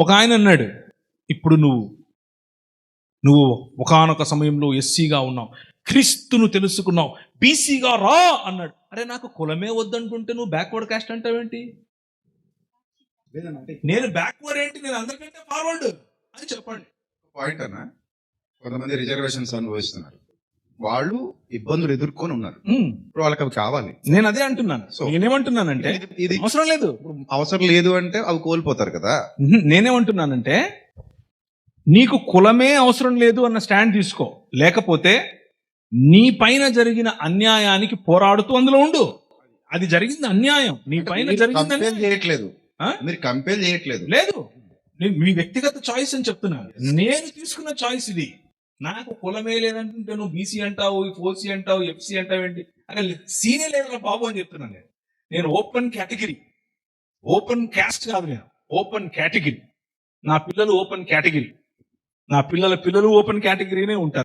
ఒక ఆయన అన్నాడు, ఇప్పుడు నువ్వు ఒకానొక సమయంలో ఎస్సీగా ఉన్నావు, క్రీస్తును తెలుసుకున్నావు, బీసీగా రా అన్నాడు. అరే నాకు కులమే వద్దంటుంటే నువ్వు బ్యాక్వర్డ్ కాస్ట్ అంటావేంటి? నేను బ్యాక్వర్డ్ ఏంటి, నేను అందరికంటే ఫార్వర్డ్ అని చెప్పండి. పాయింట్ అన్న, కొంతమంది రిజర్వేషన్స్ అనుభవిస్తున్నారు, వాళ్ళు ఇబ్బందులు ఎదుర్కొని ఉన్నారు, ఇప్పుడు వాళ్ళకి అవి కావాలి. నేను అదే అంటున్నాను. నేనేమంటున్నానంటే ఇది అవసరం లేదు, అవసరం లేదు అంటే అవి కోల్పోతారు కదా. నేనేమంటున్నానంటే నీకు కులమే అవసరం లేదు అన్న స్టాండ్ తీసుకో, లేకపోతే నీ పైన జరిగిన అన్యాయానికి పోరాడుతూ అందులో ఉండు. అది జరిగింది అన్యాయం, నీ పైన జరిగింది చేయట్లేదు, మీరు కంపేర్ చేయట్లేదు. లేదు, మీ వ్యక్తిగత చాయిస్ అని చెప్తున్నాను. నేను తీసుకున్న చాయిస్ ఇది. నాకు కులమే లేదంటుంటే నువ్వు బీసీ అంటావు, ఓసీ అంటావు, ఎఫ్సీ అంటావు ఏంటి? అక్కడ సీనే లేదురా బాబు అని చెప్తున్నాను. నేను ఓపెన్ కేటగిరీ, ఓపెన్ క్యాస్ట్ కాదు, నేను ఓపెన్ కేటగిరీ. నా పిల్లలు ఓపెన్ కేటగిరీ, నా పిల్లల పిల్లలు ఓపెన్ కేటగిరీనే ఉంటారు.